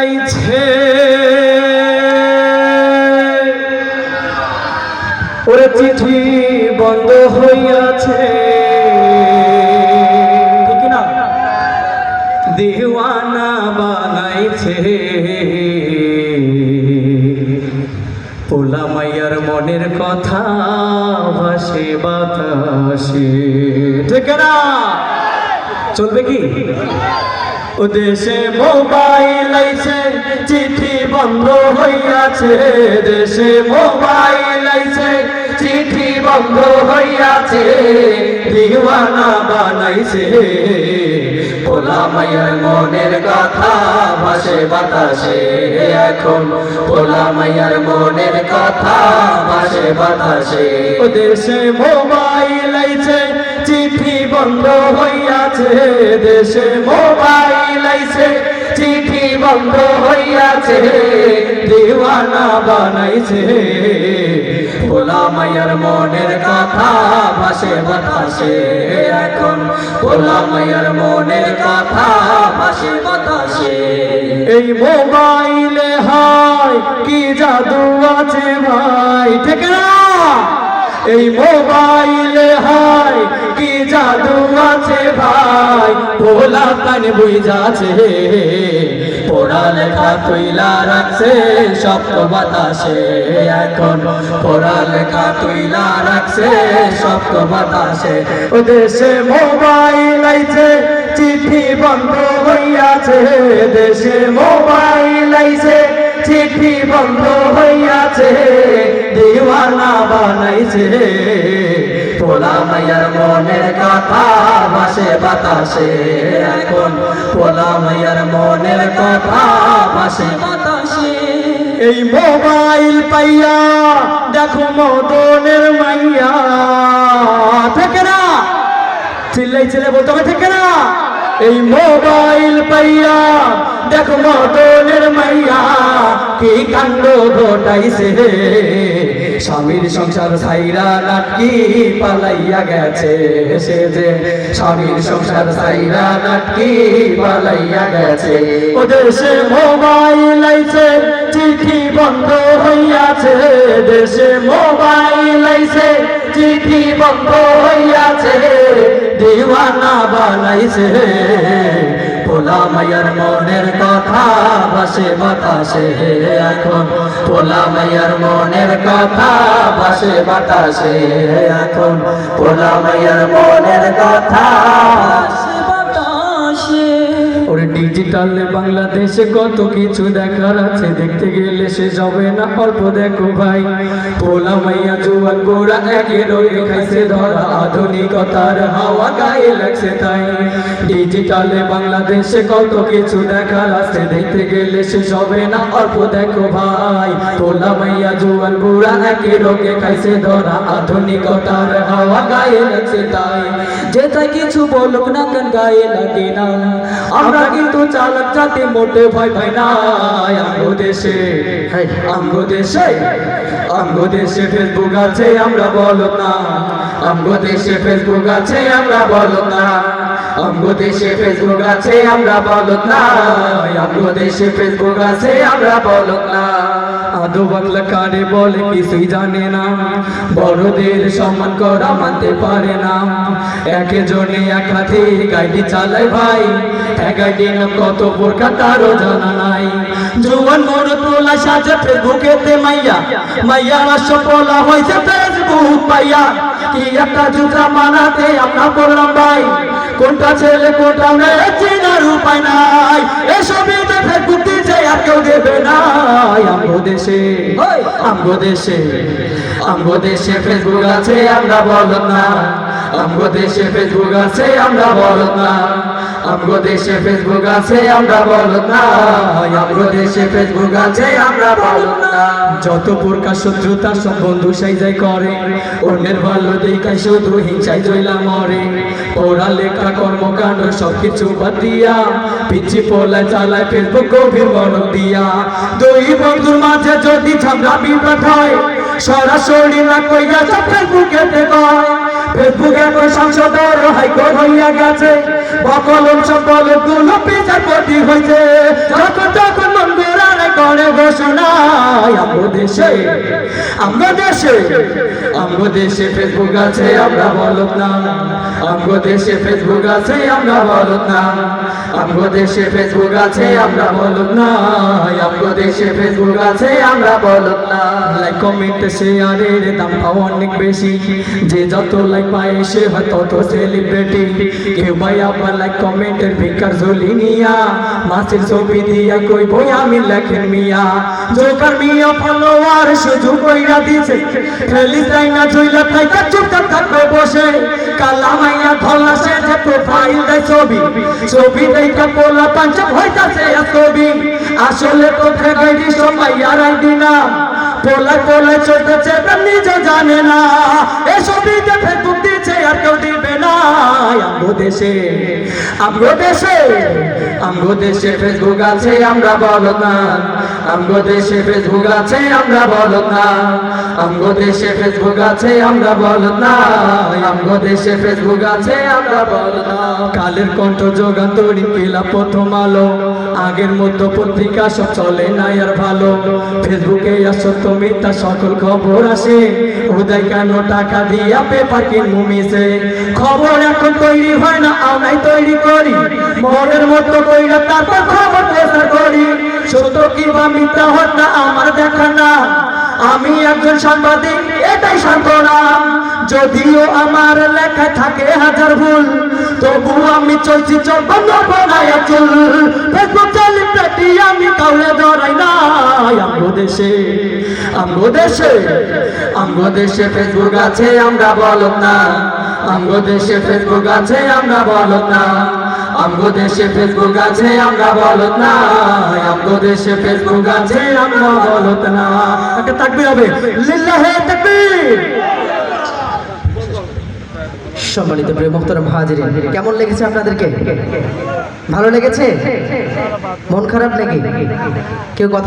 লাইছে ওরে চিঠি বন্ধ হইয়াছে ঠিক না দিওয়ানা বানাইছে পোলা মাইয়ার মনের কথা ভাসে বাতাসে ঠিক না চলবে কি ও দেশে মোবাইল আইছে চিঠি বন্ধ হইয়াছে দেশে মোবাইল আইছে চিঠি বন্ধ হইয়াছে দিওয়ানা বানাইছে পোলা মাইয়ার মনের কথা ভাসে বাতাসে এখন পোলা মাইয়ার মনের কথা ভাসে বাতাসে ও দেশে মোবাইল আইছে চিঠি বন্ধ হইয়াছে দেশে মোবাইল আইছে চিঠি বন্ধ হইয়াছে দিওয়ানা বানাইছে পোলা মাইয়ার মনের কথা ভাসে বাতাসে এখন পোলা মাইয়ার মনের কথা ভাসে বাতাসে এই মোবাইলে হয় কি জাদু আছে ভাই ঠিক না এই মোবাইলে হয় কি জাদু আছে ভাই পোলা কান বুঝাছে পড়ালেখা তুইলা রাখছে শব্দ বাতাসে এখন পড়ালেখা তুইলা রাখছে শব্দ বাতাসে ও দেশে মোবাইল আইছে চিঠি বন্ধ হইয়াছে দেশে মোবাইল আইছে চিঠি বন্ধ হইয়াছে দিওয়ানা বানাইছে পোলা মাইয়ার মনের কথা ভাসে বাতাসে এখন পোলা মাইয়ার মনের কথা ভাসে বাতাসে এই মোবাইল পাইয়া দেখো মদনের মাইয়া ঠিক না চিল্লাই চিল্লাই বলতে হবে ঠিক না এই মোবাইল পাইয়া দেখো মদনের মাইয়া কি কাণ্ড ঘটাইছে স্বামীর সংসার ছাইরা নাটকি পালাইয়া গেছে সে যে স্বামীর সংসার ছাইরা নাটকি পালাইয়া গেছে ও দেশে মোবাইল আইছে চিঠি বন্ধ হইয়াছে দেশে মোবাইল আইছে চিঠি বন্ধ হইয়াছে দিওয়ানা বানাইছে পোলা মাইয়ার মনের কথা ভাসে বাতাসে এখন পোলা মাইয়ার মনের কথা ভাসে বাতাসে এখন পোলা মাইয়ার মনের কথা ভাসে বাতাসে ওরে ডিজিটাল বাংলাদেশে কত কিছু দেখার আছে দেখতে গেলে শেষ হবে না অল্প দেখো ভাই পোলা মাইয়া জুয়ান গোড়া একে রয়ে খাইছে ধরা আধুনিকতার হাওয়া গায়ে লাগছে তাই ডিজিটালে বাংলাদেশে কত কিছু দেখার আছে দেখতে গেলে শেষ হবে না অল্প দেখো ভাই পোলা মাইয়া জুয়ান গোড়া একে রয়ে খাইছে ধরা আধুনিকতার হাওয়া গায়ে লাগছে তাই যেটাই কিছু বলুক না কেন গায়ে লাগে না আমরা কিন্তু চালক জাতি মোটে ভয় পাই না আমগো দেশে ফেসবুক আছে আমরা বলো না আমগো দেশে ফেসবুক আছে আমরা বলো না আমগো দেশে ফেসবুক আছে আমরা বলো না আমগো দেশে ফেসবুক আছে আমরা বলো না আদো বাংলা কারে বলে কিছুই জানে না বড়দের সম্মান করা মানতে পারে না একে জনে এক হাতে গাড়ি চালায় ভাই গাড়ির নাম কত প্রকার তারও জানা নাই জুয়ান মোর তোলা সাজে ফেসবুকেতে মাইয়া মাইয়ারা সফলা হয়েছে ফেসবুক পাইয়া কি একটা জুতা মানাতে আমরা বললাম ভাই কোনটা ছেলে কোনটা মেয়ে চেনার উপায় নাই এসবই তো ফেসবুক দিচ্ছে আর কেউ দেবে না আমগো দেশে ফেসবুক আছে আমরা বলো না আমগো দেশে ফেসবুক আছে আমরা বলো না আমগো দেশে ফেসবুক আছে আমরা বলো না আমগো দেশে ফেসবুক আছে আমরা বলো না যত প্রকার শত্রুতা সব বন্ধু সাইজাই করে অন্যের ভালো দেখায় শুধু হিংসায় জয়লা মরে পড়ালেখা কর্মকাণ্ড সবকিছু বাদ দিয়া পিছি পোলা চালায় ফেসবুক গভীর মনোযোগ দিয়া দুই বন্ধুর মাঝে যদি ঝগড়া বিবাদ হয় সরাসরি না কইয়া ফেসবুকেতে কয় ফেসবুকে সংসদের হাইকোর্ট হইয়া গেছে বকলম সকল গুলো বিচারপতি হয়েছে যখন তখন মন্দির ঘোষণা আমগো দেশে ফেসবুক আছে আমরা বলত না আমগো দেশে ফেসবুক আছে আমরা বলত না আমগো দেশে ফেসবুক আছে আমরা বলত না আমগো দেশে ফেসবুক আছে আমরা বলত না লাইক কমেন্ট শেয়ারের দাম অনেক বেশি যে যত লাইক পায় সে হয় তত সেলিব্রিটি কেউ ভাই আবার লাইক কমেন্টের ভিকার ঝুলি নিয়া মাছের ছবি দিয়া কই বই আমি লেখেন মিয়া জোকার মিয়া ফলোয়ার সুযোগ কইরা দিছে ফেলিস তাই না জইলা তাই চুপচাপ থাকবে বসে কালা মাইয়া ধলা সে যে প্রোফাইল দেয় ছবি দেখা পোলা পাঞ্চাপ হইতাছে ছবি আসলে তো ফেগাইরি সবাই আর দিনা পোলা চলতেছে নিজে জানে না এ ছবিতে ফেসবুক দিচ্ছে আর কেউ দিবে না আমগো দেশে ফেসবুক আছে আমরা বলত না আমগো দেশে ফেসবুক আছে আমরা বলত না আমগো দেশে ফেসবুক আছে আমরা বলত না আমগো দেশে ফেসবুক আছে আমরা বলত না কালের কণ্ঠ যুগান্তরী পেলা প্রথম আলো আগের মতো পত্রিকা সব চলে না আর ভালো ফেসবুকে আসো তুমি তা সকল খবর আসে উদয় কেন টাকা দিয়া পেপার কিনবো মিশে খবর এখন তৈরি হয় না আমরাই তৈরি করি মনের মতো কইরা তারপর খবর প্রচার করি সত্য কিংবা মিথ্যা হত্যা আমার দেখা না আমি একজন সাংবাদিক এটাই সান্ত্বনা যদিও আমার লেখা থাকে হাজার ভুল তবু আমি চলছি চলবন্ধ বানায় চুল ফেসবুক সেলিব্রিটি আমি কাউলে ধরাই না আমগো দেশে ফেসবুক আছে আমরা বলত না আমগো দেশে ফেসবুক আছে আমরা বলত না আমগো দেশে ফেসবুক আছে আমরা বলত না আমগো দেশে ফেসবুক আছে আমরা বলত না একটা তাকবীর হবে লিল্লাহে তাকবীর সম্মানিত প্রিয় মুহতারাম হাজিরিন কেমন লেগেছে আপনাদেরকে ভালো লেগেছে মন খারাপ নাকি কেউ কথা